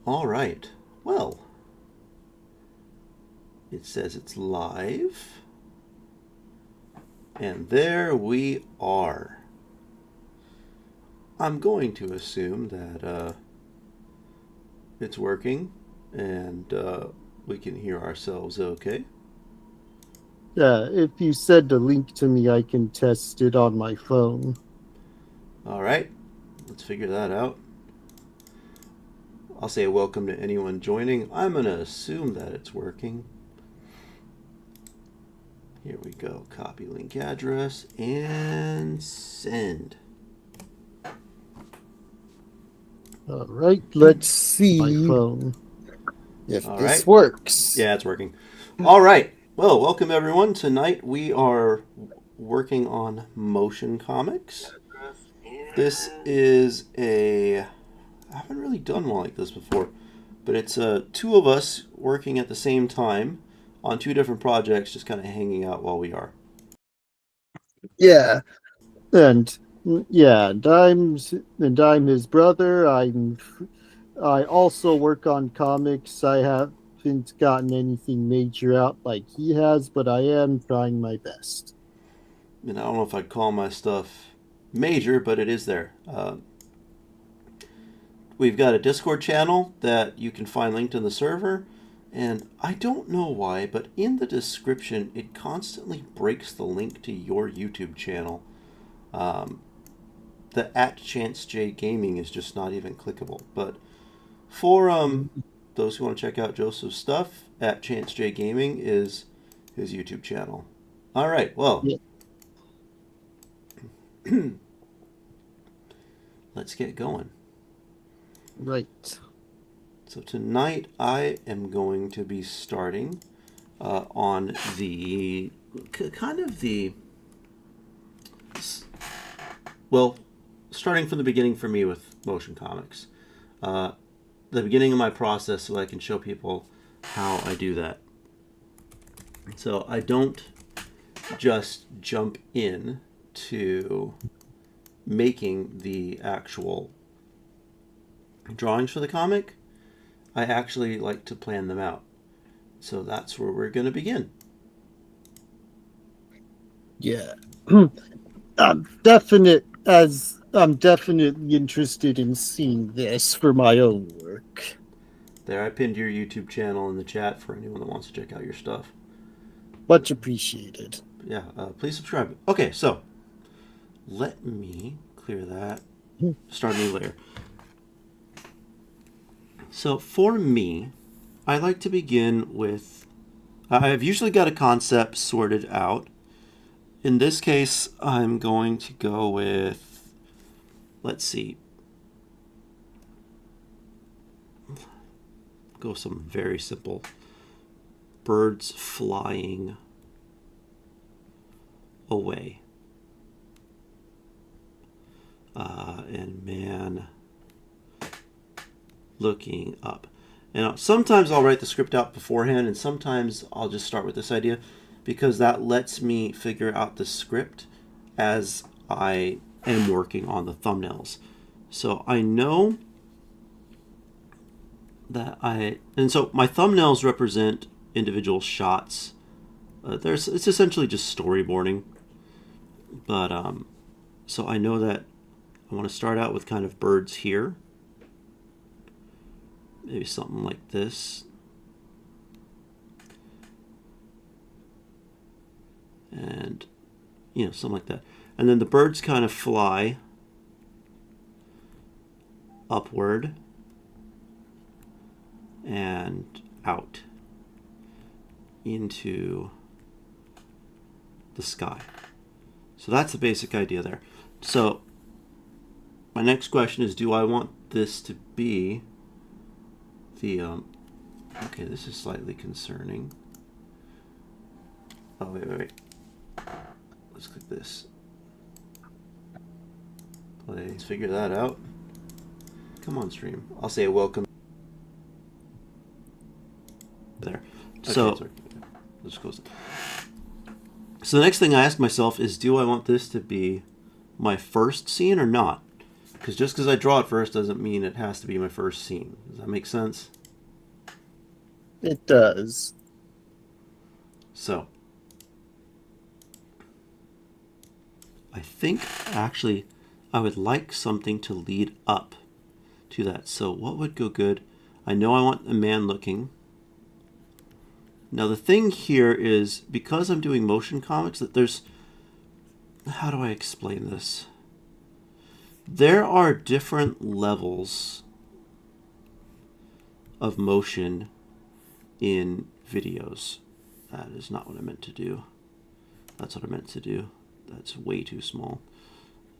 All right. Well, it says it's live. And there we are. I'm going to assume that it's working and we can hear ourselves okay. Yeah, if you send a link to me, I can test it on my phone. All right. Let's figure that out. I'll say welcome to anyone joining. I'm going to assume that it's working. Here we go. Copy link address and send. All right, let's see my phone if All this right. works. Yeah, it's working. All right. Well, welcome everyone. Tonight we are working on motion comics. This is I haven't really done one like this before, but it's two of us working at the same time on two different projects, just kind of hanging out while we are. Yeah, and and I'm his brother. I also work on comics. I haven't gotten anything major out like he has, but I am trying my best. And I don't know if I'd call my stuff major, but it is there. We've got a Discord channel that you can find linked in the server. And I don't know why, but in the description, it constantly breaks the link to your YouTube channel. Um, the at Chance J Gaming is just not even clickable. But for those who want to check out Joseph's stuff, at Chance J Gaming is his YouTube channel. All right, well, Yeah, let's get going. right. So tonight I am going to be starting on the kind of the well, starting from the beginning for me with motion comics. Uh, the beginning of my process so I can show people how I do that. So I don't just jump in to making the actual drawings for the comic. I actually like to plan them out. So that's where we're going to begin. Yeah. I'm definitely interested in seeing this for my own work. There, I pinned your YouTube channel in the chat for anyone that wants to check out your stuff. Much appreciated. Yeah, please subscribe. Okay, so let me clear that. Start a new layer. So for me, I like to begin with. I've usually got a concept sorted out. In this case, I'm going to go with. Let's see. Go some very simple birds flying away. And man looking up. And sometimes I'll write the script out beforehand, and sometimes I'll just start with this idea because that lets me figure out the script as I am working on the thumbnails. So I know and so my thumbnails represent individual shots. It's essentially just storyboarding, but so I know that I want to start out with kind of birds here, maybe something like this, and something like that, and then the birds kind of fly upward and out into the sky. So that's the basic idea there. So my next question is, do I want this to be the okay, this is slightly concerning. Oh, wait. Let's click this. Let's figure that out. Come on, stream. I'll say welcome. There. Okay, so let's close it. So the next thing I ask myself is, do I want this to be my first scene or not? Because just because I draw it first doesn't mean it has to be my first scene. Does that make sense? It does. So, I think actually I would like something to lead up to that. So what would go good? I know I want a man looking. Now the thing here is, because I'm doing motion comics, that there's, how do I explain this? There are different levels of motion in videos. That is not what I meant to do. That's what I meant to do. That's way too small.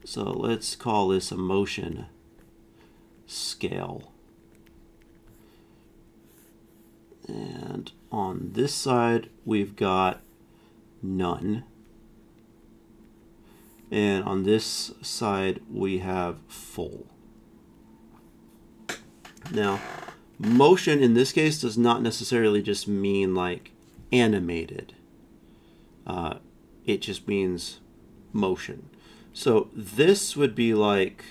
So let's call this a motion scale. And on this side, we've got none. And on this side, we have full. Now, motion in this case does not necessarily just mean like animated. It just means motion. So this would be like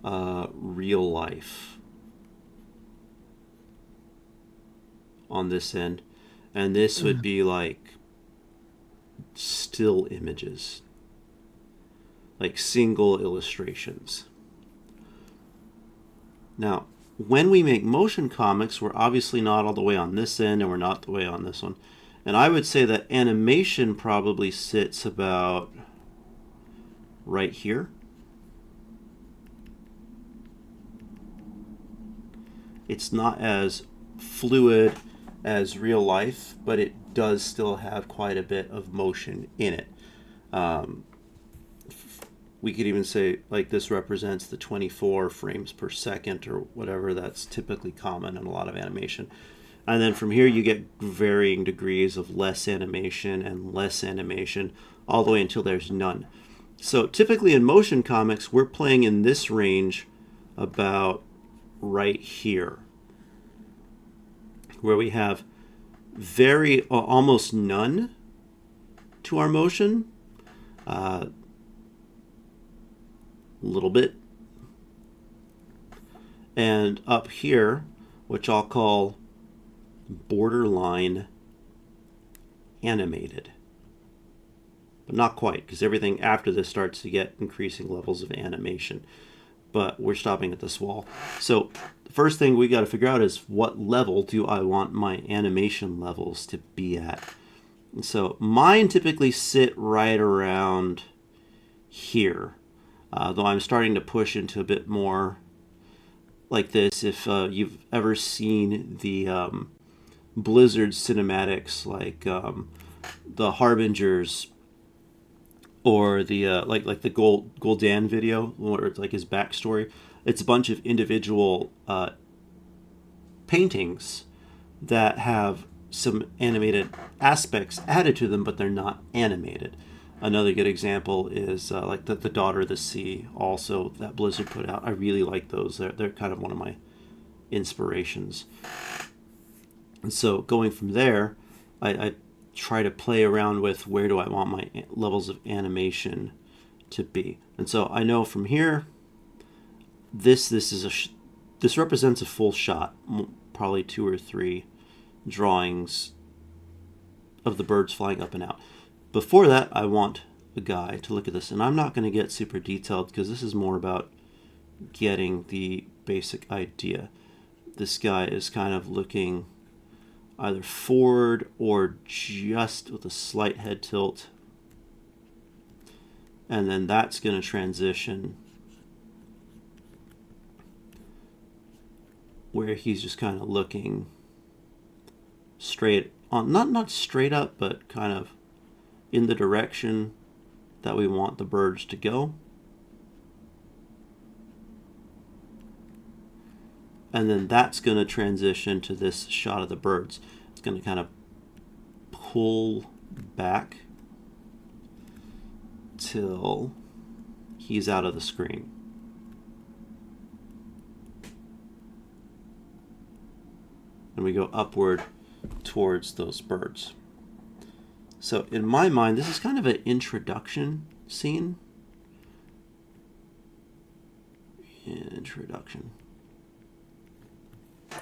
real life on this end, and this would be like still images, like single illustrations. Now, when we make motion comics, we're obviously not all the way on this end, and we're not the way on this one. And I would say that animation probably sits about right here. It's not as fluid as real life, but it does still have quite a bit of motion in it. We could even say like this represents the 24 frames per second or whatever that's typically common in a lot of animation. And then from here you get varying degrees of less animation and less animation all the way until there's none. So typically in motion comics, we're playing in this range about right here, where we have very almost none to our motion, a little bit, and up here, which I'll call borderline animated. But not quite, because everything after this starts to get increasing levels of animation. But we're stopping at this wall. So the first thing we got to figure out is, what level do I want my animation levels to be at? And so mine typically sit right around here, though I'm starting to push into a bit more like this. If you've ever seen the Blizzard cinematics, like the Harbingers, or the like the Gul'dan video, where it's like his backstory. It's a bunch of individual paintings that have some animated aspects added to them, but they're not animated. Another good example is like the Daughter of the Sea, also that Blizzard put out. I really like those. They're kind of one of my inspirations. And so going from there, I try to play around with, where do I want my levels of animation to be. And so I know from here, this represents a full shot, probably 2 or 3 drawings of the birds flying up and out. Before that, I want a guy to look at this, and I'm not going to get super detailed because this is more about getting the basic idea. This guy is kind of looking either forward or just with a slight head tilt. And then that's going to transition where he's just kind of looking straight on, not straight up, but kind of in the direction that we want the birds to go. And then that's going to transition to this shot of the birds. It's going to kind of pull back till he's out of the screen. And we go upward towards those birds. So in my mind, this is kind of an introduction scene. Introduction.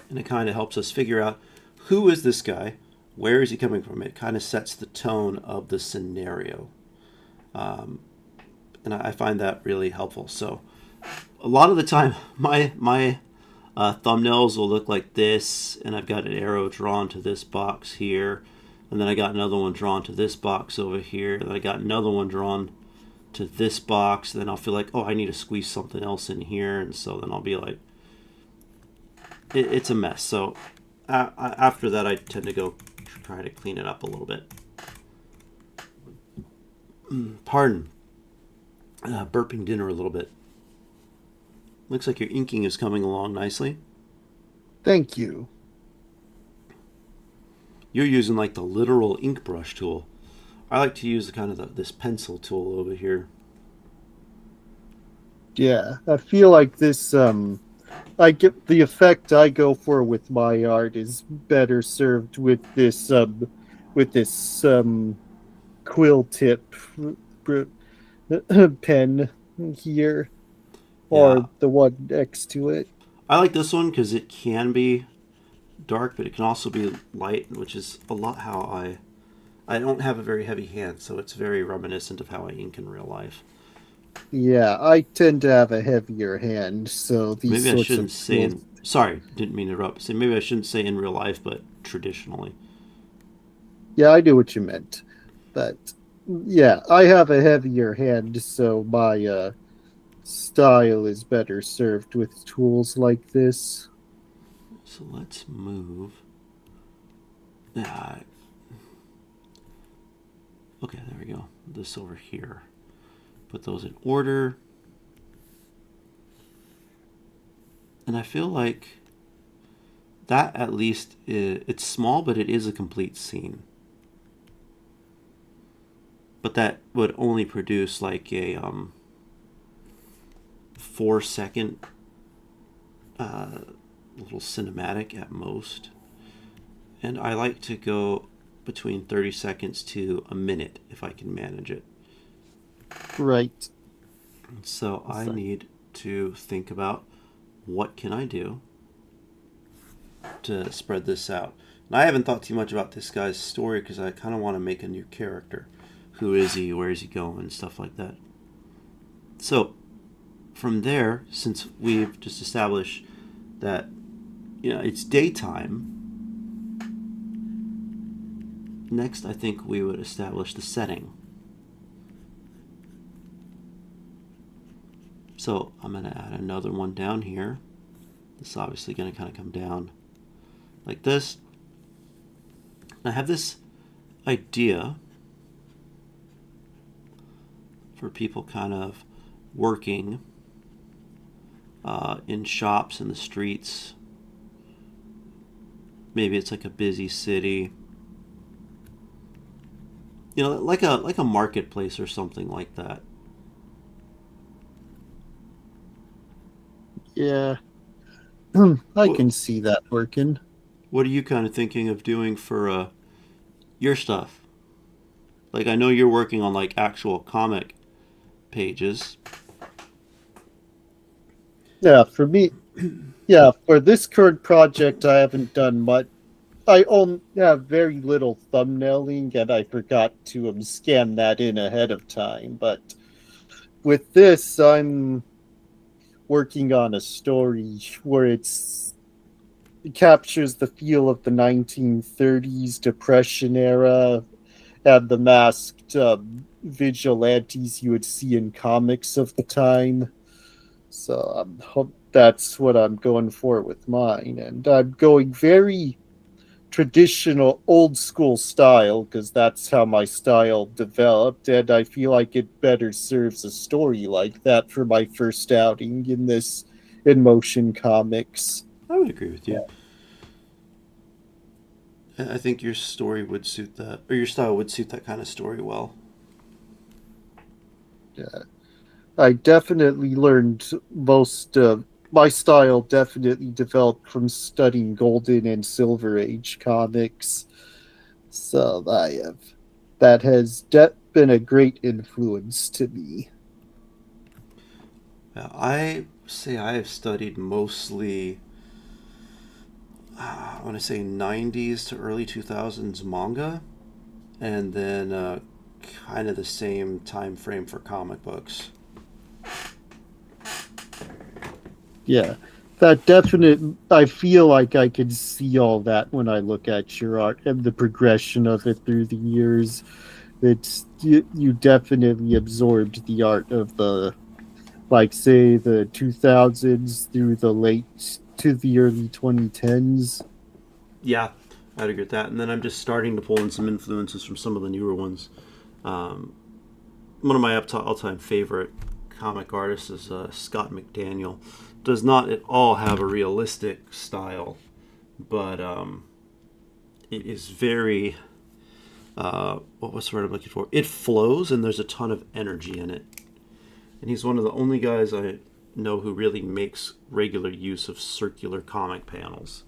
And it kind of helps us figure out who is this guy, where is he coming from. It kind of sets the tone of the scenario. And I find that really helpful. So a lot of the time, my thumbnails will look like this, and I've got an arrow drawn to this box here, and then I got another one drawn to this box over here, and I got another one drawn to this box. Then I'll feel like, oh, I need to squeeze something else in here, and so then I'll be like, it's a mess. So after that, I tend to go try to clean it up a little bit. Pardon, burping dinner a little bit. Looks like your inking is coming along nicely. Thank you. You're using like the literal ink brush tool. I like to use the kind of this pencil tool over here. Yeah, I feel like this I get the effect I go for with my art is better served with this quill tip pen here, Yeah, or the one next to it. I like this one because it can be dark, but it can also be light, which is a lot how I don't have a very heavy hand, so it's very reminiscent of how I ink in real life. Yeah, I tend to have a heavier hand, so these Maybe I sorts of shouldn't say tools. in. Sorry, didn't mean to interrupt. Say maybe I shouldn't say in real life, but traditionally. Yeah, I knew what you meant, but yeah, I have a heavier hand, so my style is better served with tools like this. So let's move. Ah, okay, there we go. This over here. Put those in order. And I feel like that at least it's small, but it is a complete scene. But that would only produce like a 4 second little cinematic at most. And I like to go between 30 seconds to a minute if I can manage it. Right. So I need to think about what can I do to spread this out. And I haven't thought too much about this guy's story because I kind of want to make a new character. Who is he? Where is he going? Stuff like that. So from there, since we've just established that it's daytime, next I think we would establish the setting. So I'm going to add another one down here. This is obviously going to kind of come down like this. I have this idea for people kind of working in shops in the streets. Maybe it's like a busy city. Like a marketplace or something like that. Yeah, I What can see that working. What are you kind of thinking of doing for your stuff? Like I know you're working on like actual comic pages. Yeah, for me, yeah, for this current project, I haven't done much. I only have very little thumbnailing, and I forgot to scan that in ahead of time. But with this, I'm working on a story where it captures the feel of the 1930s Depression era and the masked vigilantes you would see in comics of the time. So that's what I'm going for with mine. And I'm going very traditional, old school style because that's how my style developed. And I feel like it better serves a story like that for my first outing in motion comics. I would agree with you. I think your story would suit that, or your style would suit that kind of story well. Yeah. I definitely learned most of my style definitely developed from studying Golden and Silver Age comics. So that has been a great influence to me. I say I have studied mostly, I want to say 90s to early 2000s manga, and then kind of the same time frame for comic books. Yeah, that definite. I feel like I can see all that when I look at your art and the progression of it through the years. You definitely absorbed the art of the, like, say, the 2000s through the late to the early 2010s. Yeah, I'd agree with that. And then I'm just starting to pull in some influences from some of the newer ones. Um, One of my all-time favorite comic artists is Scott McDaniel. Does not at all have a realistic style, but it is very what was the word I'm looking for? It flows, and there's a ton of energy in it. And he's one of the only guys I know who really makes regular use of circular comic panels.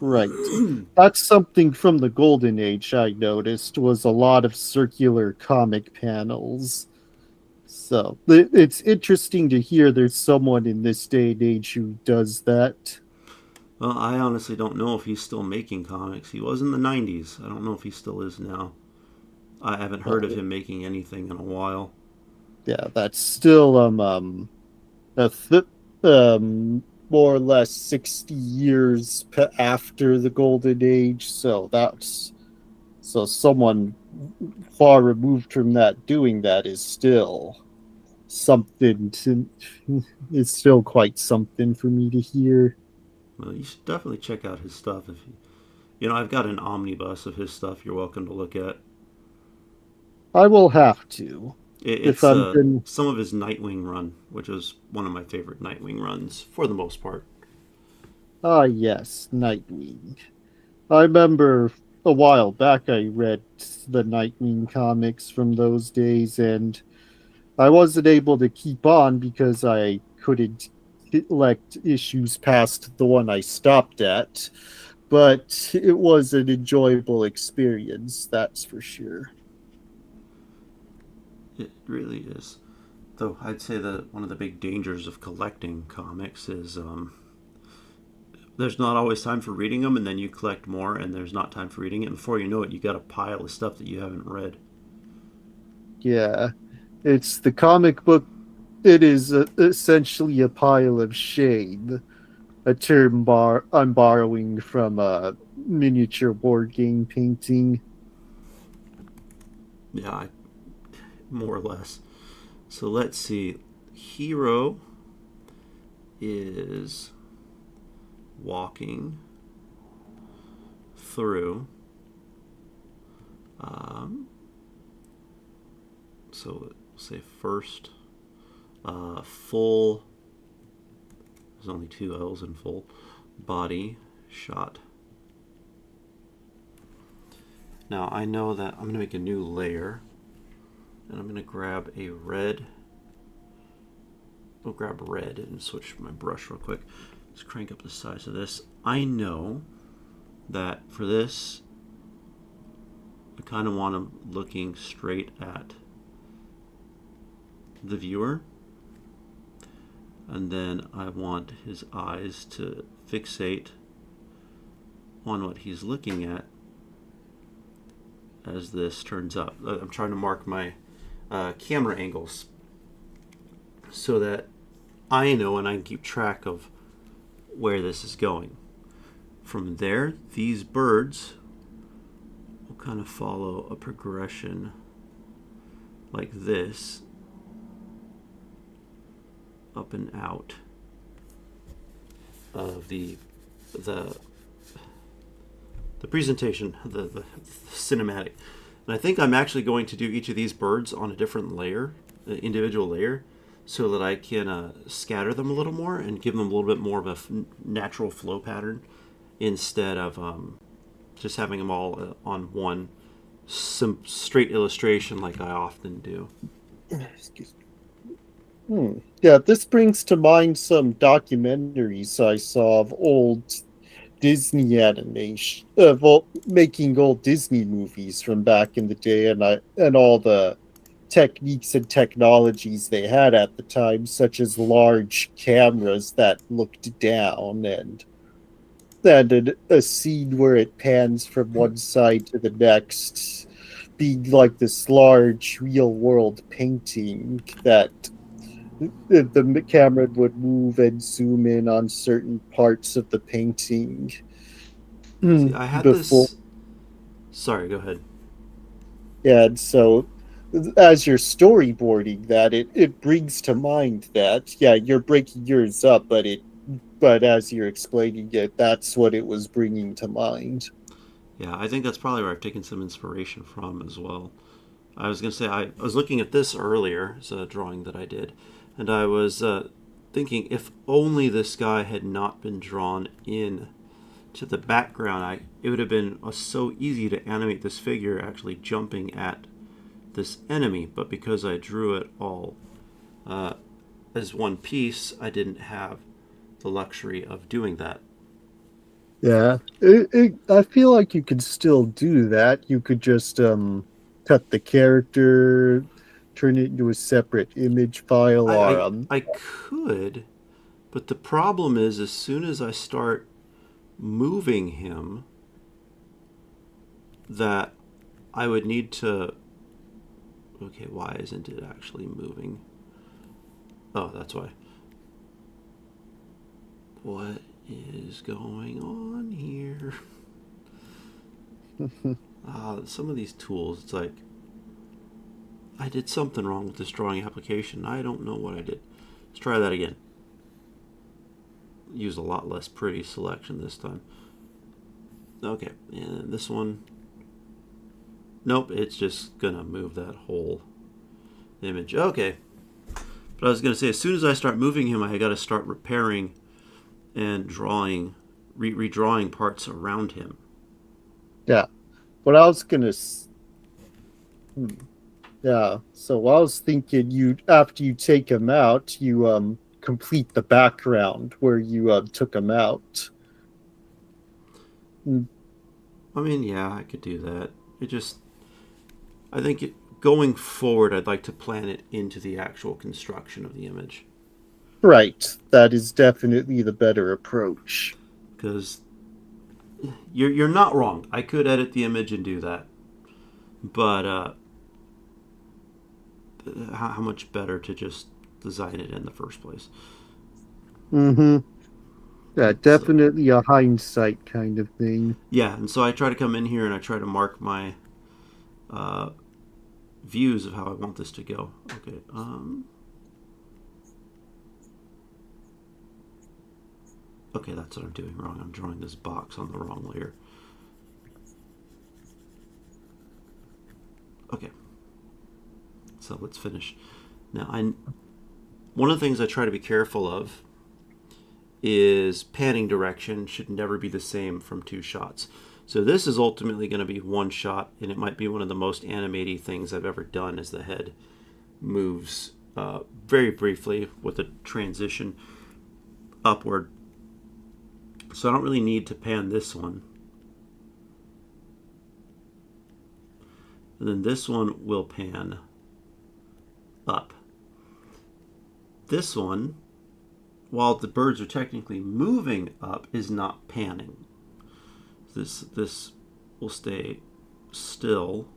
Right. That's something from the Golden Age I noticed was a lot of circular comic panels. So it's interesting to hear there's someone in this day and age who does that. Well, I honestly don't know if he's still making comics. He was in the 90s. I don't know if he still is now. I haven't heard of Well, him making anything in a while. yeah, that's still a more or less 60 years after the Golden Age. So that's so someone far removed from that doing that is still something to it's still quite something for me to hear. Well, you should definitely check out his stuff. If you know, I've got an omnibus of his stuff. You're welcome to look at. I will have to if It's I'm going. some of his Nightwing run, which is one of my favorite Nightwing runs for the most part. Ah, yes, Nightwing. I remember a while back I read the Nightwing comics from those days, and I wasn't able to keep on because I couldn't collect issues past the one I stopped at. But it was an enjoyable experience, that's for sure. It really is. Though I'd say that one of the big dangers of collecting comics is there's not always time for reading them, and then you collect more, and there's not time for reading it. And before you know it, you got a pile of stuff that you haven't read. Yeah, it's the comic book. It is essentially a pile of shame, a term I'm borrowing from a miniature board game painting. Yeah, more or less. So let's see. Hero is walking through. Um, so we'll say first full. There's only two L's in full. Body shot. Now I know that I'm going to make a new layer, and I'm going to grab a red. I'll grab red and switch my brush real quick. Let's crank up the size of this. I know that for this, I kind of want him looking straight at the viewer, and then I want his eyes to fixate on what he's looking at as this turns up. I'm trying to mark my camera angles so that I know and I can keep track of where this is going. From there, these birds will kind of follow a progression like this, up and out of the presentation, the cinematic. And I think I'm actually going to do each of these birds on a different layer, an individual layer, so that I can scatter them a little more and give them a little bit more of a natural flow pattern instead of just having them all on one straight illustration like I often do. Excuse me. Yeah, this brings to mind some documentaries I saw of old Disney animation, making old Disney movies from back in the day, and all the techniques and technologies they had at the time, such as large cameras that looked down and a scene where it pans from one side to the next, being like this large real world painting that the camera would move and zoom in on certain parts of the painting See, I had before. this. Sorry, go ahead. And so, as you're storyboarding that, it brings to mind that, yeah, you're breaking yours up, but as you're explaining it, that's what it was bringing to mind. Yeah, I think that's probably where I've taken some inspiration from as well. I was going to say, I was looking at this earlier, it's a drawing that I did, and I was thinking if only this guy had not been drawn in to the background, it would have been so easy to animate this figure actually jumping at this enemy, but because I drew it all uh, as one piece, I didn't have the luxury of doing that. Yeah, I feel like you could still do that. You could just cut the character, turn it into a separate image file, I, or I, I could, but the problem is as soon as I start moving him, that I would need to. Okay, why isn't it actually moving? Oh, that's why. What is going on here? Some of these tools, it's like I did something wrong with this drawing application. I don't know what I did. Let's try that again. Use a lot less pretty selection this time. Okay, and this one. Nope, it's just gonna move that whole image. Okay, but I was gonna say as soon as I start moving him, I gotta start repairing and drawing, redrawing parts around him. yeah. What I was gonna, hmm, yeah. So I was thinking, you after you take him out, you complete the background where you took him out. Mm. I mean, yeah, I could do that. It just, I think going forward, I'd like to plan it into the actual construction of the image Right, that is definitely the better approach. because you're not wrong. I could edit the image and do that, but how much better to just design it in the first place? Mm-hmm. Yeah, So definitely a hindsight kind of thing. yeah, and so I try to come in here and I try to mark my uh, views of how I want this to go. Okay. Okay, that's what I'm doing wrong. I'm drawing this box on the wrong layer. Okay, so let's finish. Now, one of the things I try to be careful of is panning direction should never be the same from two shots. So this is ultimately going to be one shot, and it might be one of the most animated things I've ever done as the head moves very briefly with a transition upward. So I don't really need to pan this one. And then this one will pan up. This one, while the birds are technically moving up, is not panning. This will stay still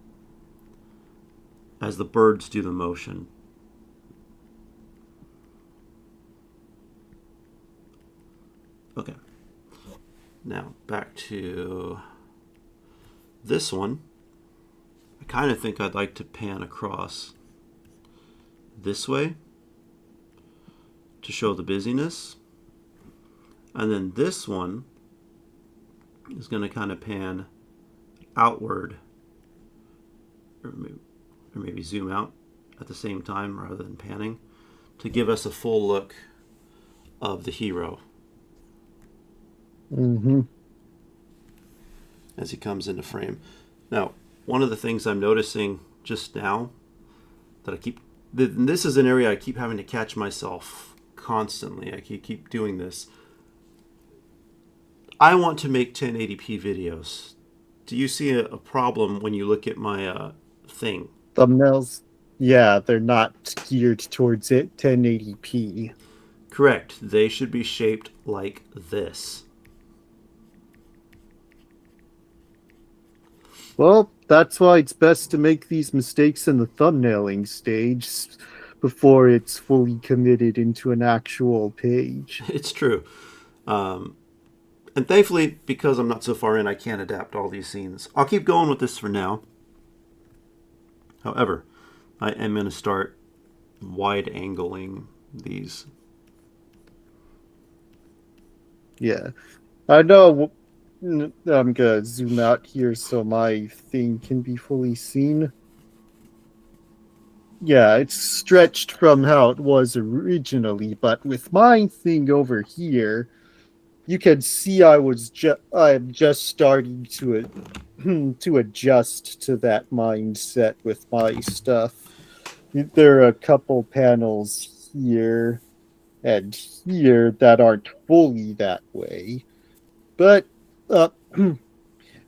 as the birds do the motion. Okay. Now back to this one. I kind of think I'd like to pan across this way to show the busyness. And then this one is going to kind of pan outward or maybe zoom out at the same time rather than panning to give us a full look of the hero Mm-hmm. as he comes into frame. Now, one of the things I'm noticing just now that this is an area I keep having to catch myself constantly. I keep doing this. I want to make 1080p videos. Do you see a problem when you look at my thing? Thumbnails. Yeah, they're not geared towards it 1080p. Correct. They should be shaped like this. Well, that's why it's best to make these mistakes in the thumbnailing stage before it's fully committed into an actual page. It's true. Um, and thankfully, because I'm not so far in, I can't adapt all these scenes. I'll keep going with this for now. However, I am going to start wide angling these. Yeah. I know I'm gonna zoom out here so my thing can be fully seen. Yeah, it's stretched from how it was originally, but with my thing over here, you can see I'm just starting to to adjust to that mindset with my stuff. There are a couple panels here and here that aren't fully that way, but uh,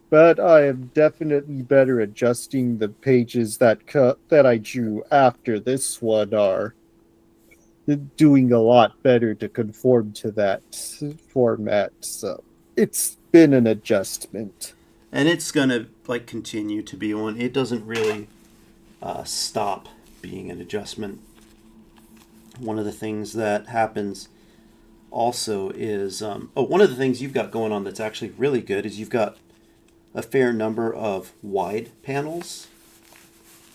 but I am definitely better adjusting the pages that I drew after this one are doing a lot better to conform to that format. So it's been an adjustment. And it's going to like continue to be one. It doesn't really stop being an adjustment. One of the things that happens also is one of the things you've got going on that's actually really good is you've got a fair number of wide panels.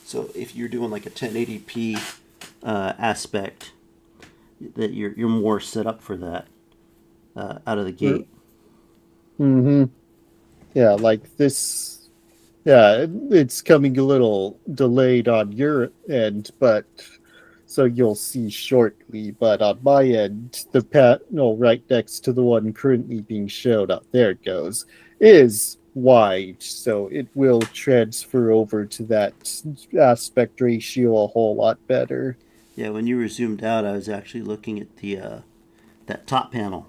So if you're doing like a 1080p aspect, that you're more set up for that out of the gate. Mm-hmm. Yeah, like this. Yeah, it's coming a little delayed on your end, but so you'll see shortly. But on my end, the panel right next to the one currently being showed up, there it goes, is wide, so it will transfer over to that aspect ratio a whole lot better. Yeah, when you were zoomed out, I was actually looking at the that top panel.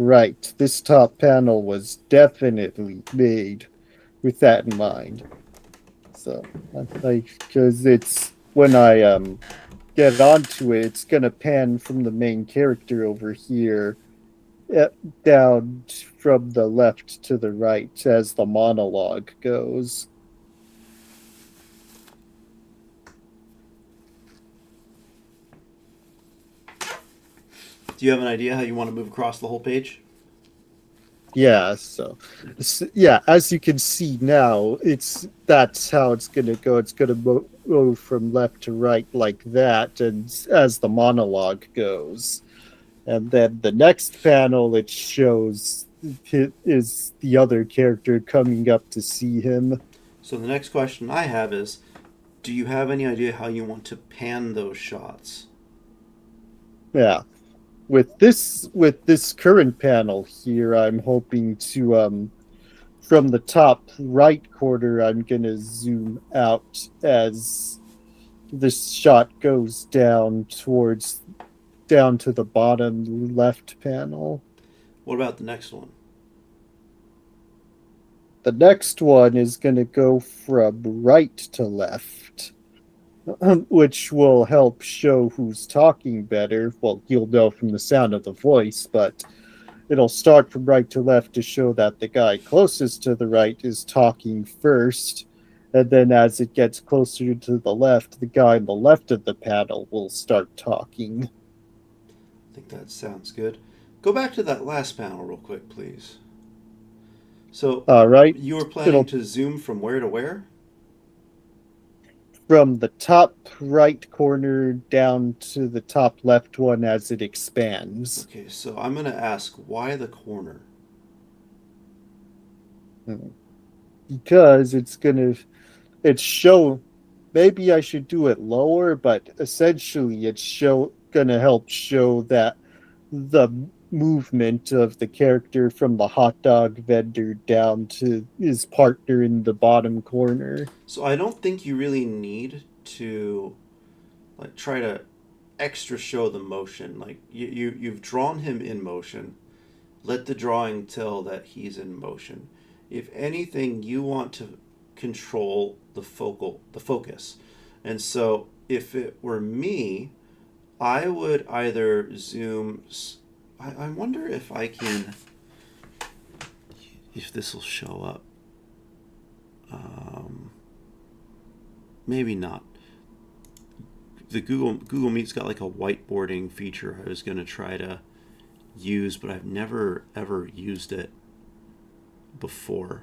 Right, this top panel was definitely made with that in mind. So, because it's when I get onto it, it's gonna pan from the main character over here eh, down from the left to the right as the monologue goes. Do you have an idea how you want to move across the whole page? Yeah, yeah, as you can see now, that's how it's gonna go. It's gonna move from left to right like that, and as the monologue goes. And then the next panel it shows is the other character coming up to see him. So the next question I have is, do you have any idea how you want to pan those shots? Yeah. With this current panel here, I'm hoping to from the top right corner, I'm gonna zoom out as this shot goes down to the bottom left panel. What about the next one? The next one is gonna go from right to left. Which will help show who's talking better. Well, you'll know from the sound of the voice, but it'll start from right to left to show that the guy closest to the right is talking first. And then as it gets closer to the left, the guy on the left of the panel will start talking. I think that sounds good. Go back to that last panel real quick, please. So All right. you were planning It'll to zoom from where to where? from the top right corner down to the top left one as it expands. Okay, so I'm going to ask why the corner? Because it's show maybe I should do it lower, but essentially it's gonna help show that the movement of the character from the hot dog vendor down to his partner in the bottom corner. So I don't think you really need to like try to extra show the motion. Like you've drawn him in motion. Let the drawing tell that he's in motion. If anything, you want to control the focus. And so if it were me, I would either zoom. I wonder if I can, if this will show up. Maybe not. The Google Meet's got like a whiteboarding feature I was going to try to use, but I've never ever used it before.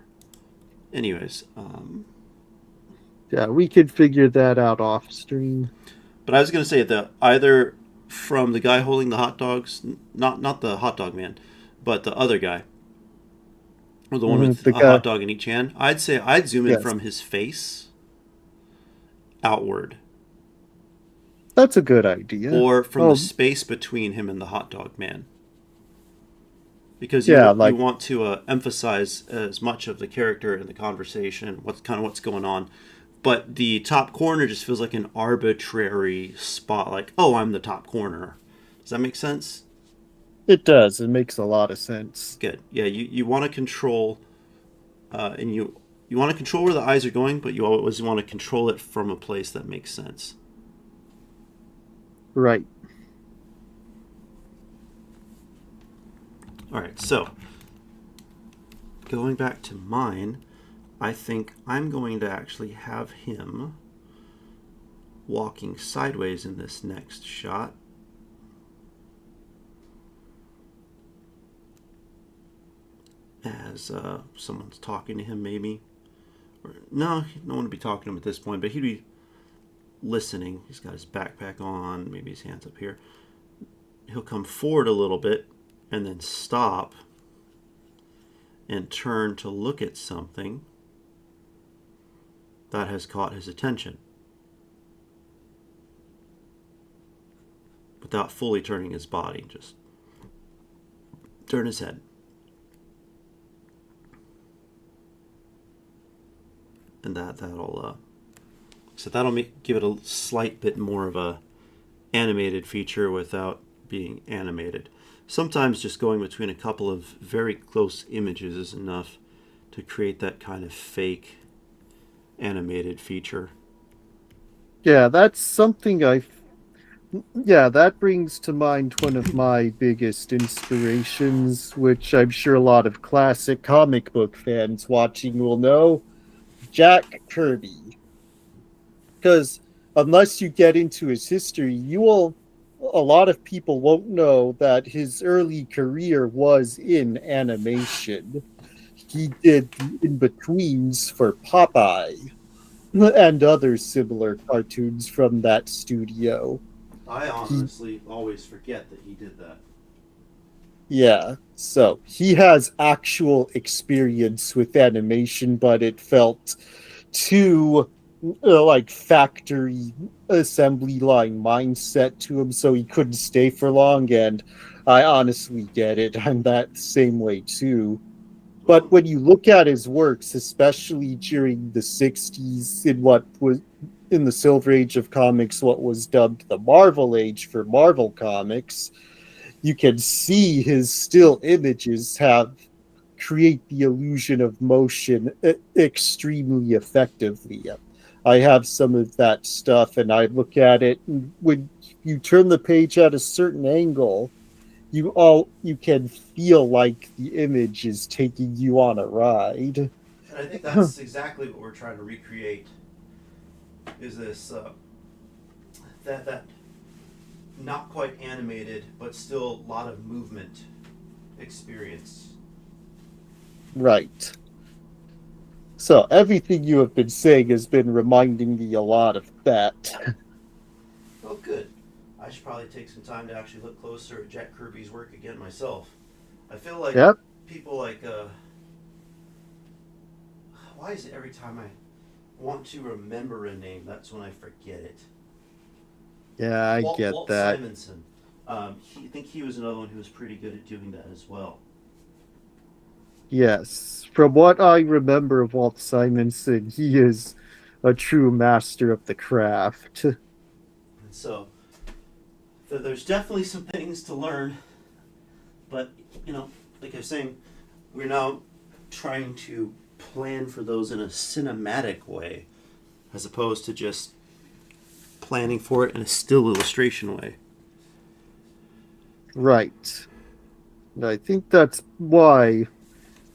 Anyways, Yeah, we could figure that out off stream. but I was going to say that either from the guy holding the hot dogs, not the hot dog man, but the other guy, or the one with The a guy, hot dog in each hand, I'd say I'd zoom in yes, from his face outward, that's a good idea. or from the Oh, space between him and the hot dog man, because yeah, you like want to emphasize as much of the character and the conversation, what's going on. But the top corner just feels like an arbitrary spot. Like, oh, I'm the top corner. Does that make sense? it does. It makes a lot of sense. Good. Yeah, you want to control, and you want to control where the eyes are going, but you always want to control it from a place that makes sense. Right. All right, so going back to mine, I think I'm going to actually have him walking sideways in this next shot. As someone's talking to him, maybe. Or, no, no one would be talking to him at this point, but he'd be listening. He's got his backpack on, maybe his hands up here. He'll come forward a little bit and then stop and turn to look at something that has caught his attention without fully turning his body. Just turn his head. And that'll give it a slight bit more of a animated feature without being animated. Sometimes just going between a couple of very close images is enough to create that kind of fake animated feature. Yeah, that's something yeah, that brings to mind one of my biggest inspirations, which I'm sure a lot of classic comic book fans watching will know, Jack Kirby. Because unless you get into his history, a lot of people won't know that his early career was in animation. He did the in-betweens for Popeye and other similar cartoons from that studio. I He, honestly always forget that he did that. yeah, so he has actual experience with animation, but it felt too like factory assembly line mindset to him, so he couldn't stay for long. And I honestly get it. I'm that same way too. But Well, when you look at his works, especially during the 60s, in what was in the Silver Age of comics, what was dubbed the Marvel Age for Marvel Comics, you can see his still images have create the illusion of motion extremely effectively. I have some of that stuff, and I look at it. And when you turn the page at a certain angle, you can feel like the image is taking you on a ride. and I think that's exactly what we're trying to recreate. Is this that not quite animated, but still a lot of movement experience. Right. So everything you have been saying has been reminding me a lot of that. Oh, good. I should probably take some time to actually look closer at Jack Kirby's work again myself. I feel like Yep. people like, why is it every time I want to remember a name, that's when I forget it? Yeah, I get Walt that. Simonson. I think he was another one who was pretty good at doing that as well. Yes. From what I remember of Walt Simonson, he is a true master of the craft. And so there's definitely some things to learn, but like I was saying, we're now trying to plan for those in a cinematic way, as opposed to just planning for it in a still illustration way. Right. And I think that's why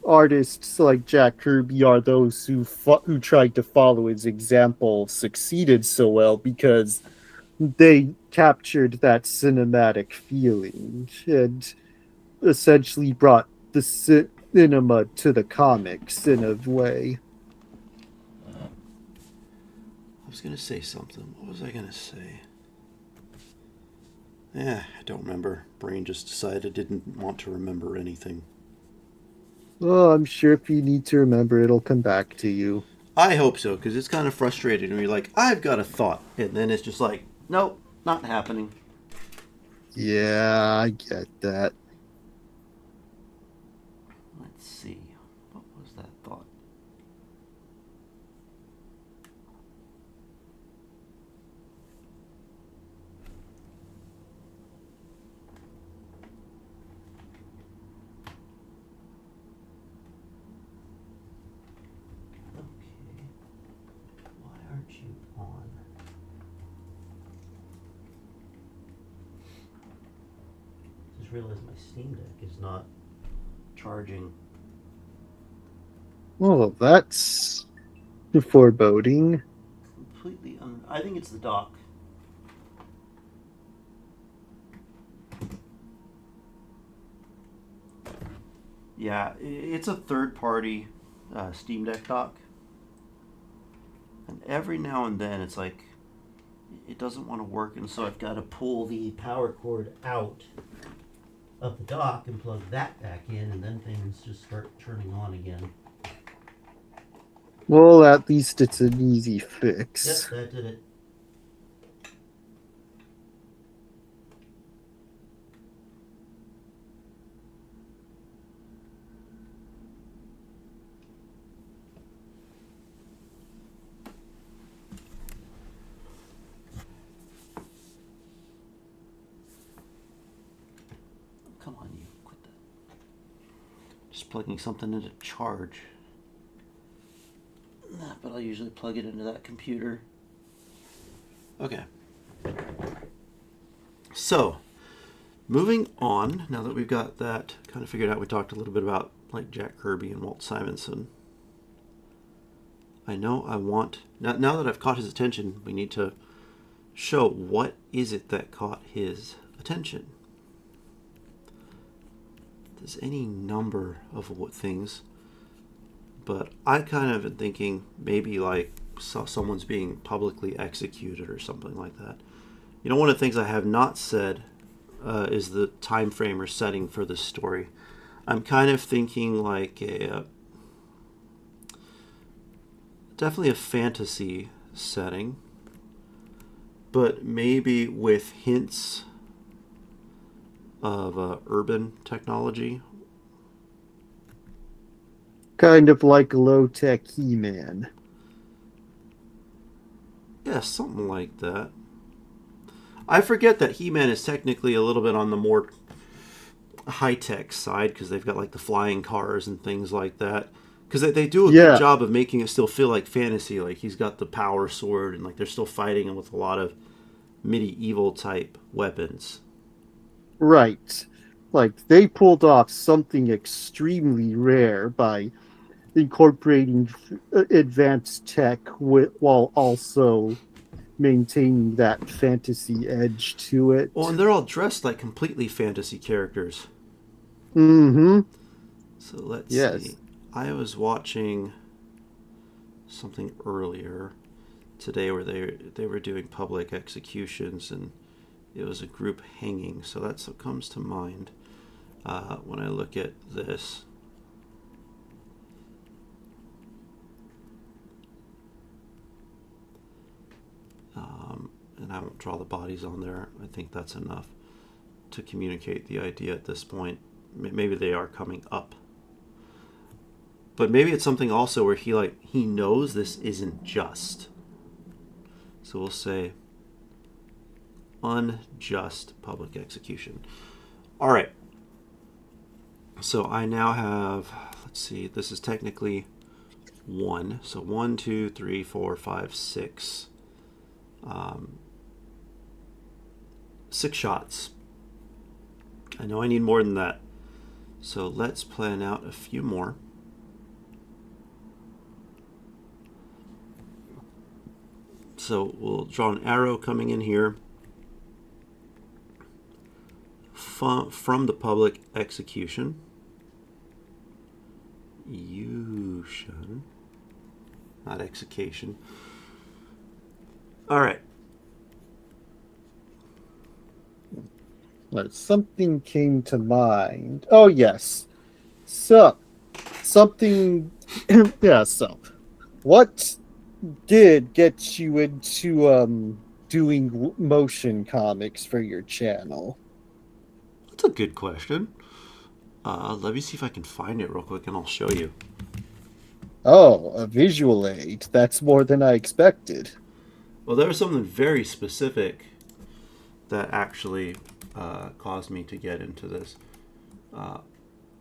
artists like Jack Kirby are those who tried to follow his example succeeded so well, because they captured that cinematic feeling and essentially brought the cinema to the comics in a way. I was going to say something. What was I going to say? I don't remember. Brain just decided it didn't want to remember anything. Oh, I'm sure if you need to remember, it'll come back to you. I hope so, because it's kind of frustrating when you're like, I've got a thought, and then it's just like, nope, not happening. Yeah, I get that. Let's see. What was that thought? Okay. Why aren't you on? Just realized my Steam Deck is not charging. Well, that's foreboding. Completely I think it's the dock. Yeah, it's a third-party Steam Deck dock, and every now and then it's like it doesn't want to work, and so I've got to pull the power cord out of the dock and plug that back in, and then things just start turning on again. Well, at least it's an easy fix. Yep, that did it. Come on, you quit that. Just plugging something into charge. Nah, but I'll usually plug it into that computer. Okay. So, moving on, now that we've got that kind of figured out, we talked a little bit about like Jack Kirby and Walt Simonson. I know I want, now that I've caught his attention, we need to show what is it that caught his attention. There's any number of things, but I kind of am thinking maybe like someone's being publicly executed or something like that. You know, one of the things I have not said is the time frame or setting for this story. I'm kind of thinking like definitely a fantasy setting, but maybe with hints of urban technology. Kind of like low-tech He-Man. Yeah, something like that. I forget that He-Man is technically a little bit on the more high-tech side, because they've got like the flying cars and things like that. Because they do a good job of making it still feel like fantasy. Like he's got the power sword, and like they're still fighting him with a lot of medieval type weapons. Right. Like, they pulled off something extremely rare by incorporating advanced tech while also maintaining that fantasy edge to it. Well, and they're all dressed like completely fantasy characters. Mm-hmm. So let's Yes. see. I was watching something earlier today where they were doing public executions, and it was a group hanging. So that's what comes to mind when I look at this. And I won't draw the bodies on there. I think that's enough to communicate the idea at this point. Maybe they are coming up. But maybe it's something also where he knows this isn't just. So we'll say unjust public execution. All right. So I now have, let's see, this is technically 1. So 1, 2, 3, 4, 5, 6. 6 shots. I know I need more than that. So let's plan out a few more. So we'll draw an arrow coming in here from the public execution. You should. Not execution. All right. Something came to mind. Oh, yes. So, something. Yeah, so. What did get you into doing motion comics for your channel? That's a good question. Let me see if I can find it real quick and I'll show you. Oh, a visual aid. That's more than I expected. Well, there was something very specific that actually caused me to get into this. I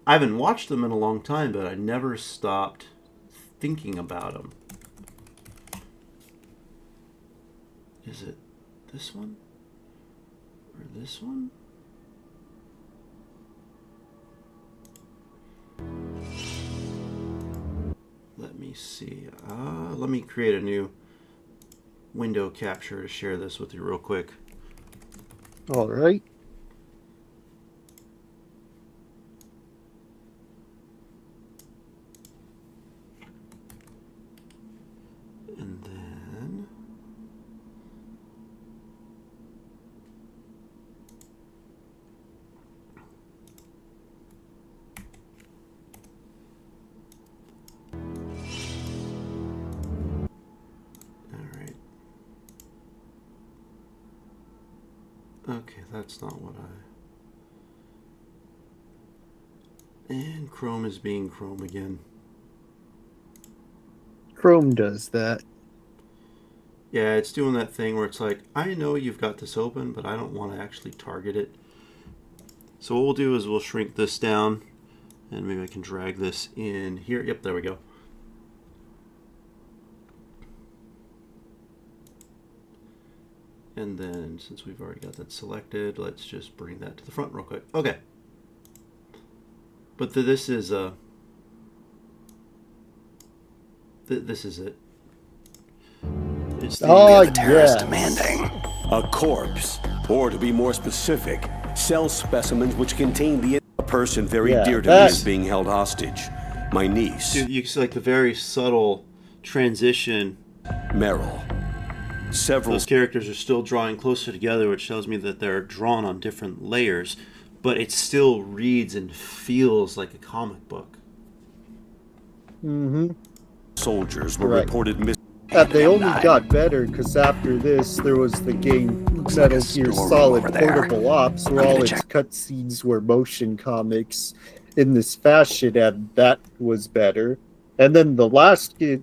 haven't watched them in a long time, but I never stopped thinking about them. Is it this one? Or this one? Let me see. Let me create a new window capture to share this with you real quick. All right. And then okay, that's not what And Chrome is being Chrome again. Chrome does that. Yeah, it's doing that thing where it's like, I know you've got this open, but I don't want to actually target it. So what we'll do is we'll shrink this down, and maybe I can drag this in here. Yep, there we go. And then, since we've already got that selected, let's just bring that to the front real quick. Okay. But this is this is it. It's the terrorist demanding a corpse, or to be more specific, cell specimens which contain a person very dear to me is being held hostage. My niece. You see like the very subtle transition. Meryl. Several Those characters are still drawing closer together, which tells me that they're drawn on different layers, but it still reads and feels like a comic book. Mm-hmm. Soldiers were reported missing. They only got better because after this, there was the game Metal Gear Solid Portable Ops, where all its cutscenes were motion comics in this fashion, and that was better. And then the last game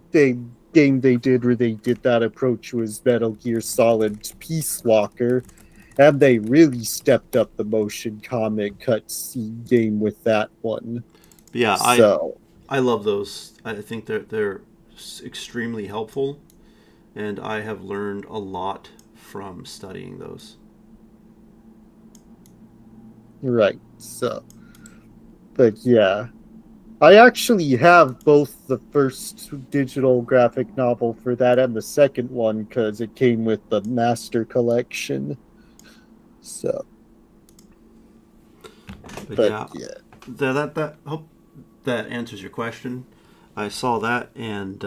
they did where they did that approach was Metal Gear Solid Peace Walker, and they really stepped up the motion comic cutscene game with that one. Yeah, so I love those. I think they're extremely helpful, and I have learned a lot from studying those. Right. So, but yeah. I actually have both the first digital graphic novel for that and the second one because it came with the Master Collection. So, but yeah. That hope that answers your question. I saw that, and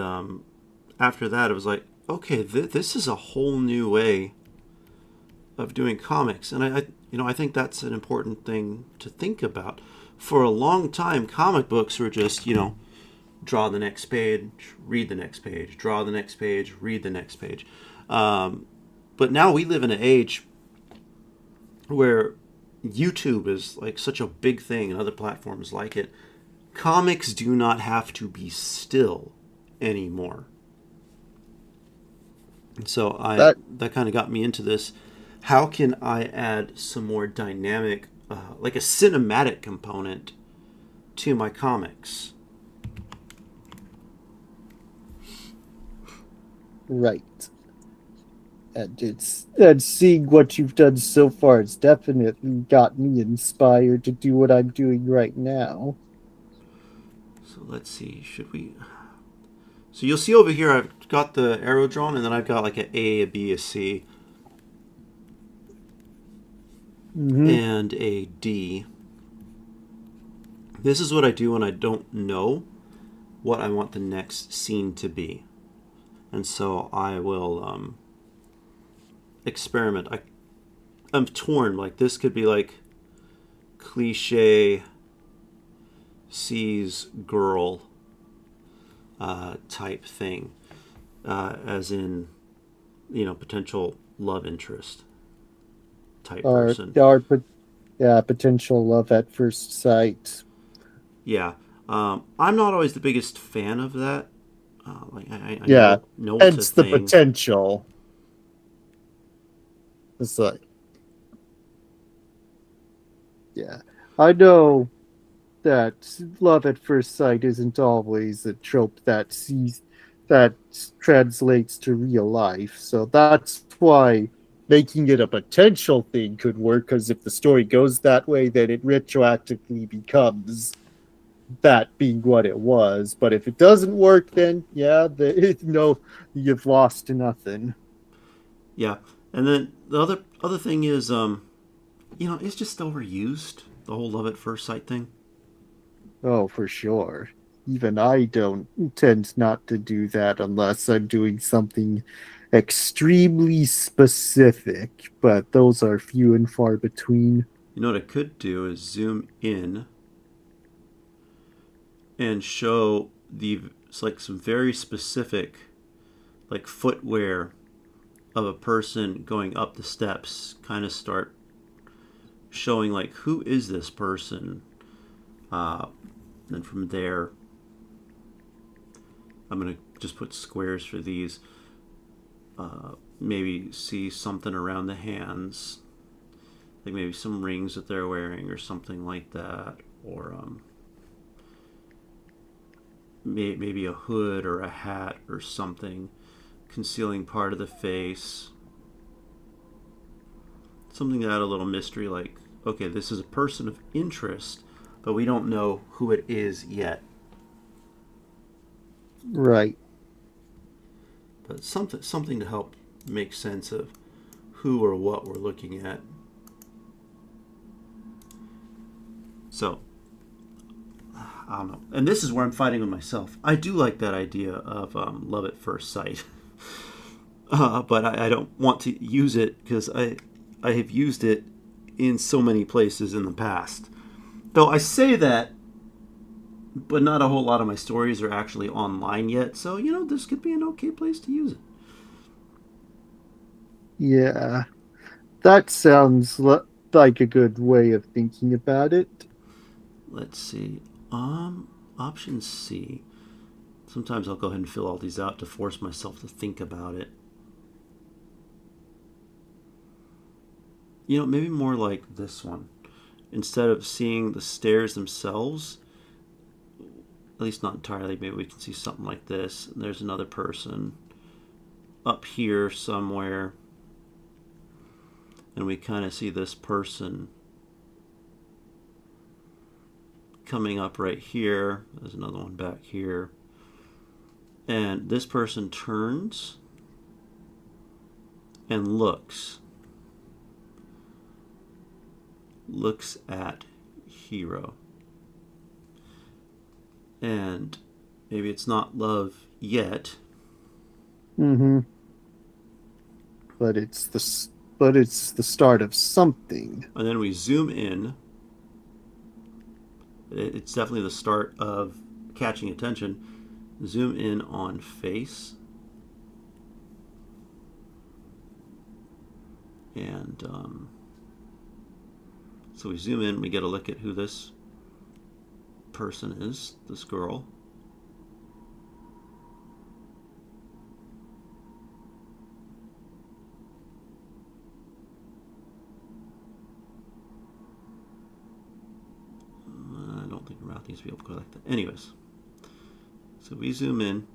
after that, it was like, okay, this is a whole new way of doing comics, and I think that's an important thing to think about. For a long time, comic books were just, draw the next page, read the next page, draw the next page, read the next page. But now we live in an age where YouTube is like such a big thing and other platforms like it. Comics do not have to be still anymore. And so that kind of got me into this. How can I add some more dynamic, like a cinematic component to my comics? Right. And seeing what you've done so far, it's definitely got me inspired to do what I'm doing right now. So let's see. Should we? So you'll see over here, I've got the arrow drawn, and then I've got like an A, a B, a C, Mm-hmm. and a D. This is what I do when I don't know what I want the next scene to be. And so I will experiment. I'm torn. Like, this could be like cliche sees girl type thing, as in, potential love interest type Or, person. or, yeah, potential love at first sight. Yeah. I'm not always the biggest fan of that. I Yeah, know it's a hence the thing. potential. It's like, yeah, I know that love at first sight isn't always a trope that translates to real life. So that's why making it a potential thing could work. Because if the story goes that way, then it retroactively becomes that being what it was. But if it doesn't work, then yeah, no, you've lost nothing. Yeah. And then the other thing is, it's just overused. The whole love at first sight thing. Oh, for sure. Even I don't tend not to do that unless I'm doing something extremely specific, but those are few and far between. You know what I could do is zoom in and show it's like some very specific, like footwear of a person going up the steps. Kind of start showing like, who is this person. And from there, I'm gonna just put squares for these. Maybe see something around the hands, like maybe some rings that they're wearing or something like that, or maybe a hood or a hat or something concealing part of the face. Something to add a little mystery, like, okay, this is a person of interest, but we don't know who it is yet. Right. But something to help make sense of who or what we're looking at. So, I don't know. And this is where I'm fighting with myself. I do like that idea of love at first sight. But I don't want to use it because I have used it in so many places in the past. Though I say that, but not a whole lot of my stories are actually online yet. So, this could be an okay place to use it. Yeah. That sounds like a good way of thinking about it. Let's see. Option C. Sometimes I'll go ahead and fill all these out to force myself to think about it. Maybe more like this one. Instead of seeing the stairs themselves, at least not entirely, maybe we can see something like this. And there's another person up here somewhere. And we kind of see this person coming up right here. There's another one back here. And this person turns and looks at hero. And maybe it's not love yet. Mm-hmm. But it's the start of something. And then we zoom in. It's definitely the start of catching attention. Zoom in on face. And so we zoom in, we get a look at who this person is, this girl. I don't think our mouth needs to be able to go like that. Anyways, so we zoom in.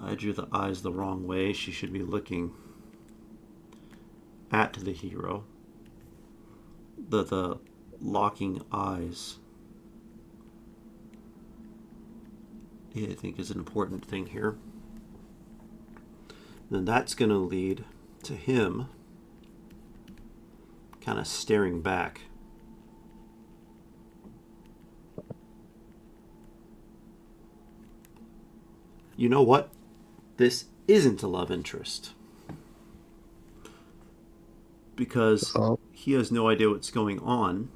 I drew the eyes the wrong way. She should be looking at the hero. The locking eyes, I think, is an important thing here. Then that's going to lead to him kind of staring back. You know what? This isn't a love interest. Because he has no idea what's going on.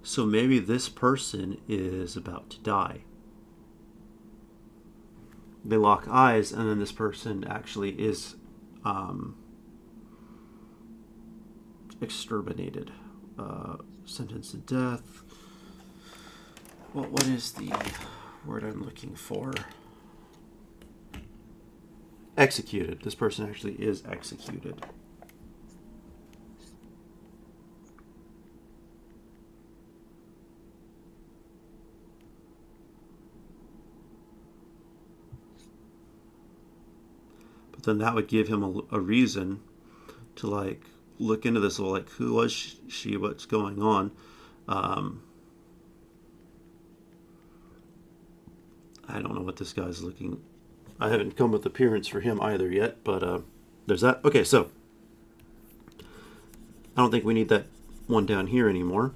So maybe this person is about to die. They lock eyes, and then this person actually is exterminated. Sentenced to death. What is the word I'm looking for? Executed. This person actually is executed. But then that would give him a reason to like look into this. Like, who was she? What's going on? I don't know what this guy's looking. I haven't come with appearance for him either yet, but there's that. Okay, so I don't think we need that one down here anymore.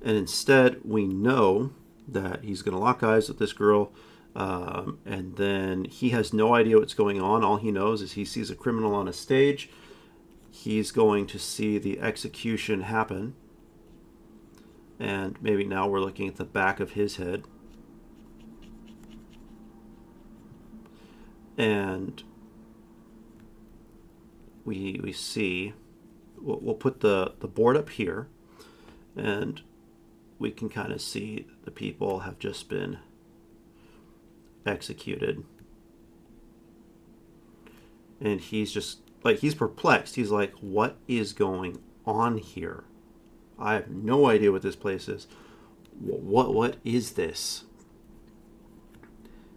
And instead, we know that he's going to lock eyes with this girl, and then he has no idea what's going on. All he knows is he sees a criminal on a stage. He's going to see the execution happen. And maybe now we're looking at the back of his head. And we see, we'll put the board up here, and we can kind of see the people have just been executed. And he's just, like, he's perplexed. He's like, what is going on here? I have no idea what this place is. What is this?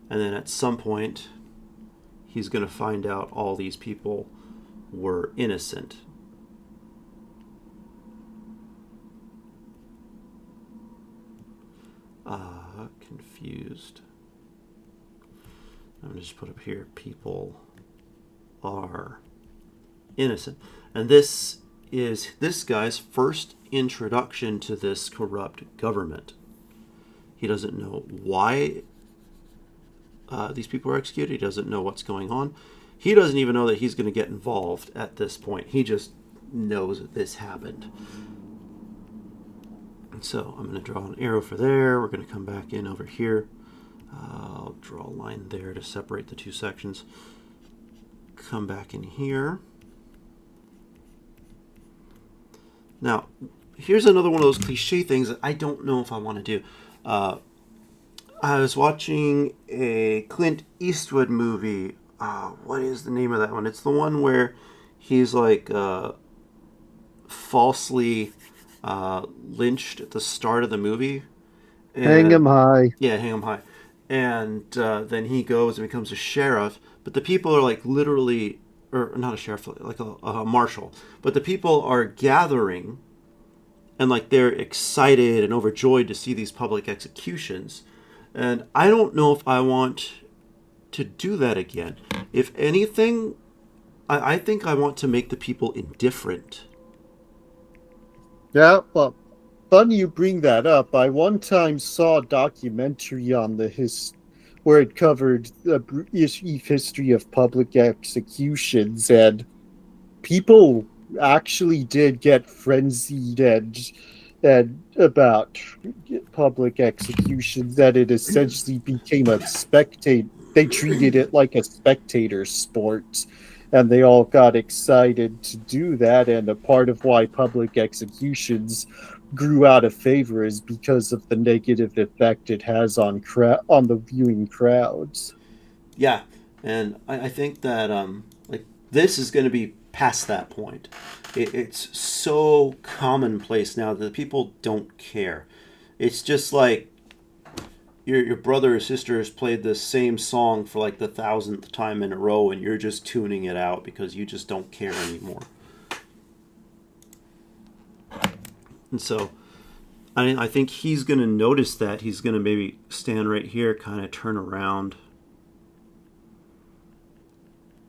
And then at some point, he's going to find out all these people were innocent. Confused. I'm going to just put up here, people are innocent. And this is this guy's first introduction to this corrupt government. He doesn't know why these people are executed. He doesn't know what's going on. He doesn't even know that he's going to get involved at this point. He just knows that this happened. And so I'm going to draw an arrow for there. We're going to come back in over here. I'll draw a line there to separate the two sections. Come back in here. Now, here's another one of those cliche things that I don't know if I want to do. I was watching a Clint Eastwood movie. What is the name of that one? It's the one where he's like falsely lynched at the start of the movie. And, hang him high. Yeah, hang him high. And then he goes and becomes a sheriff. But the people are like literally, or not a sheriff, like a marshal. But the people are gathering and like they're excited and overjoyed to see these public executions. And I don't know if I want to do that again. If anything, I think I want to make the people indifferent. Yeah, well, funny you bring that up. I one time saw a documentary on where it covered the brief history of public executions, and people actually did get frenzied and about public executions, that it essentially became a spectator. They treated it like a spectator sport, and they all got excited to do that. And a part of why public executions grew out of favor is because of the negative effect it has on the viewing crowds. Yeah, and I think that like this is going to be past that point. It's so commonplace now that people don't care. It's just like your brother or sister has played the same song for like the 1,000th time in a row, and you're just tuning it out because you just don't care anymore. And so I think he's going to notice that. He's going to maybe stand right here, kind of turn around,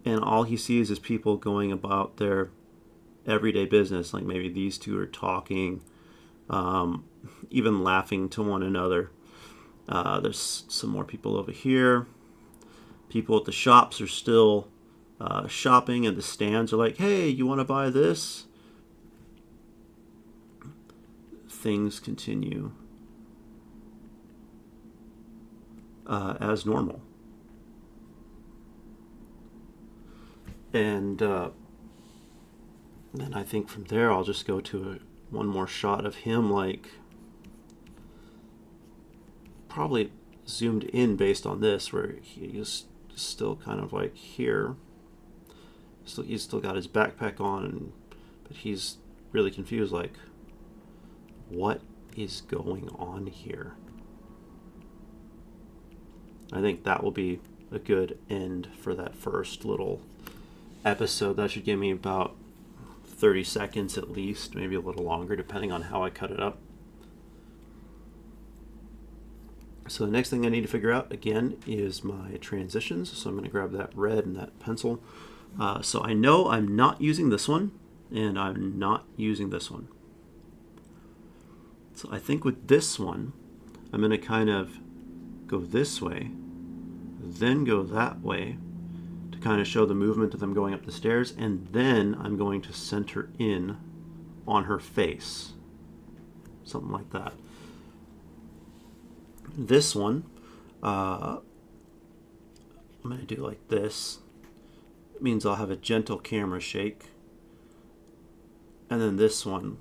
and all he sees is people going about their everyday business. Like maybe these two are talking, even laughing to one another. There's some more people over here. People at the shops are still shopping, and the stands are like, hey, you want to buy this? Things continue as normal. And then I think from there I'll just go to one more shot of him, like probably zoomed in based on this, where he is still kind of like here. He's still got his backpack on, but he's really confused, like, what is going on here? I think that will be a good end for that first little episode. That should give me about 30 seconds at least, maybe a little longer, depending on how I cut it up. So the next thing I need to figure out, again, is my transitions. So I'm going to grab that red and that pencil. So I know I'm not using this one, and I'm not using this one. So I think with this one, I'm going to kind of go this way, then go that way to kind of show the movement of them going up the stairs, and then I'm going to center in on her face. Something like that. This one, I'm going to do like this. It means I'll have a gentle camera shake. And then this one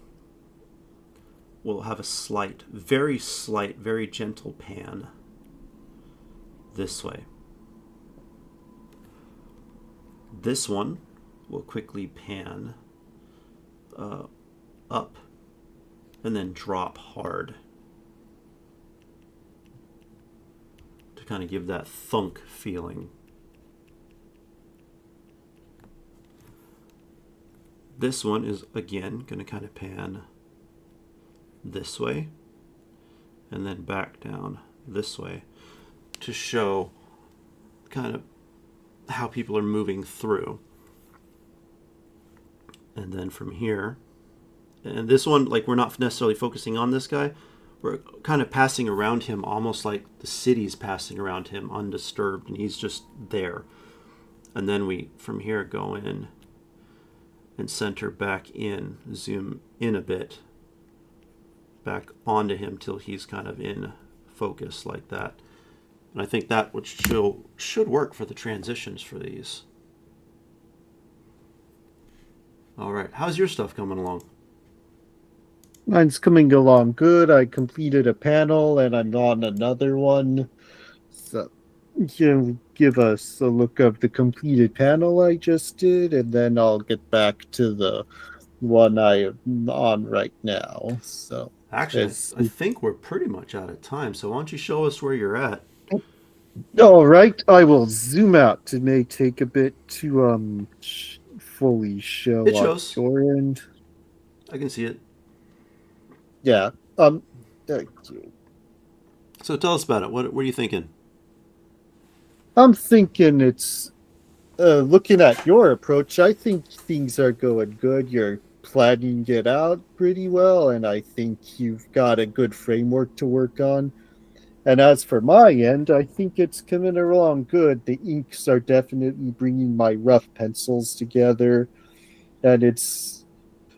will have a slight, very gentle pan this way. This one will quickly pan up and then drop hard to kind of give that thunk feeling. This one is, again, going to kind of pan this way and then back down this way to show kind of how people are moving through. And then from here, and this one, like, we're not necessarily focusing on this guy, we're kind of passing around him almost like the city's passing around him undisturbed, and he's just there. And then we from here go in and center back in, zoom in a bit back onto him till he's kind of in focus like that. And I think that should work for the transitions for these. All right, how's your stuff coming along? Mine's coming along good. I completed a panel and I'm on another one. So give us a look of the completed panel I just did, and then I'll get back to the one I am on right now. So actually, I think we're pretty much out of time. So why don't you show us where you're at? All right, I will zoom out. It may take a bit to fully show it shows. on your end. I can see it. Yeah. Thank you. So tell us about it. What are you thinking? I'm thinking it's looking at your approach. I think things are going good. You're planning it out pretty well, and I think you've got a good framework to work on. And as for my end, I think it's coming along good. The inks are definitely bringing my rough pencils together, and it's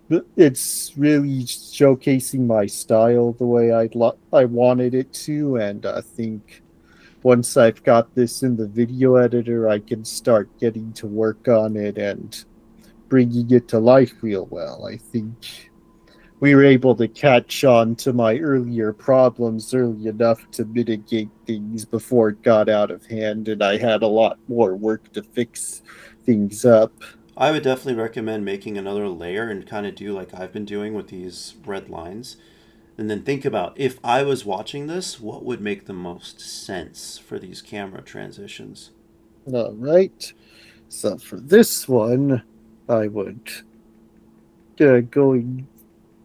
really showcasing my style the way I wanted it to. And I think once I've got this in the video editor, I can start getting to work on it and bringing it to life real well. I think we were able to catch on to my earlier problems early enough to mitigate things before it got out of hand, and I had a lot more work to fix things up. I would definitely recommend making another layer and kind of do like I've been doing with these red lines. And then think about, if I was watching this, what would make the most sense for these camera transitions? All right. So for this one, I would going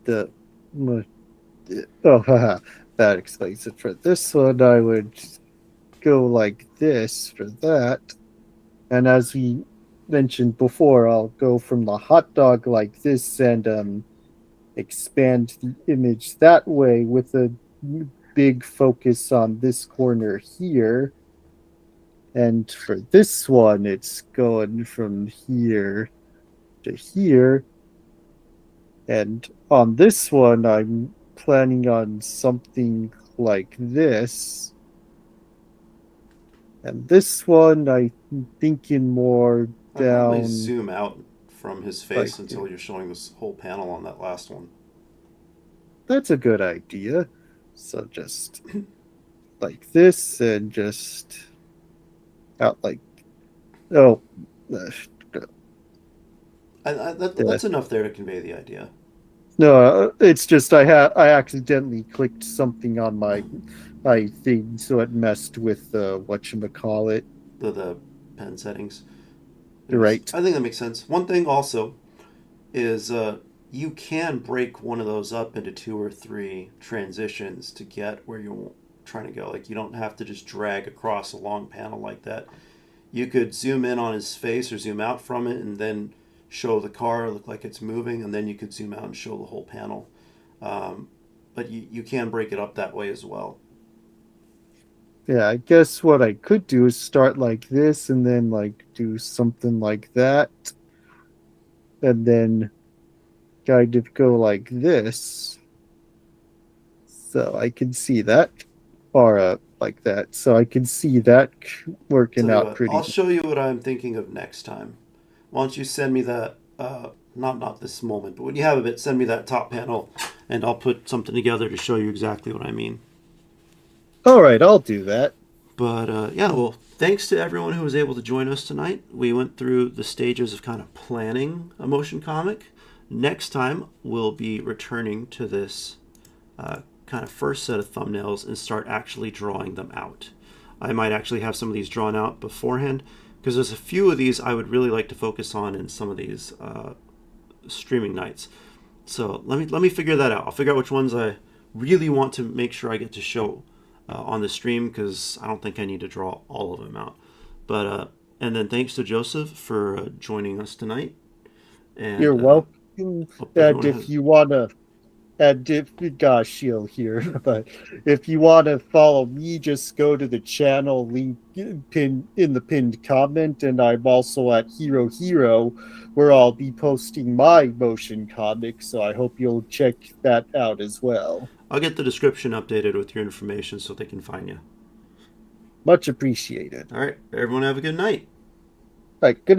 the oh haha, that explains it. For this one, I would go like this for that. And as we mentioned before, I'll go from the hot dog like this and expand the image that way with a big focus on this corner here. And for this one, it's going from here to here. And on this one, I'm planning on something like this. And this one, I'm thinking more I'd probably down. zoom out from his face Like, until you're showing this whole panel on that last one. that's a good idea. So just like this and just out like, oh, That's enough there to convey the idea. no, it's just I accidentally clicked something on my thing, so it messed with whatchamacallit. The pen settings. Right. I think that makes sense. One thing also is you can break one of those up into 2 or 3 transitions to get where you're trying to go. Like, you don't have to just drag across a long panel like that. You could zoom in on his face or zoom out from it and then show the car look like it's moving, and then you could zoom out and show the whole panel. But you can break it up that way as well. Yeah, I guess what I could do is start like this and then like do something like that. And then kind of go like this. So I can see that. Or like that. So I can see that working Tell you out what, pretty. I'll show you what I'm thinking of next time. Why don't you send me that? Not this moment, but when you have a bit, send me that top panel, and I'll put something together to show you exactly what I mean. All right, I'll do that. But yeah, well, thanks to everyone who was able to join us tonight. We went through the stages of kind of planning a motion comic. Next time, we'll be returning to this kind of first set of thumbnails and start actually drawing them out. I might actually have some of these drawn out beforehand, because there's a few of these I would really like to focus on in some of these streaming nights. So let me figure that out. I'll figure out which ones I really want to make sure I get to show on the stream, because I don't think I need to draw all of them out. But and then thanks to Joseph for joining us tonight. And You're welcome. And if you wanna, and if gosh, you'll hear, but if you want to follow me, just go to the channel link pin in the pinned comment, and I'm also at Hero Hero, where I'll be posting my motion comics. So I hope you'll check that out as well. I'll get the description updated with your information so they can find you. Much appreciated. All right, everyone have a good night. All right, good.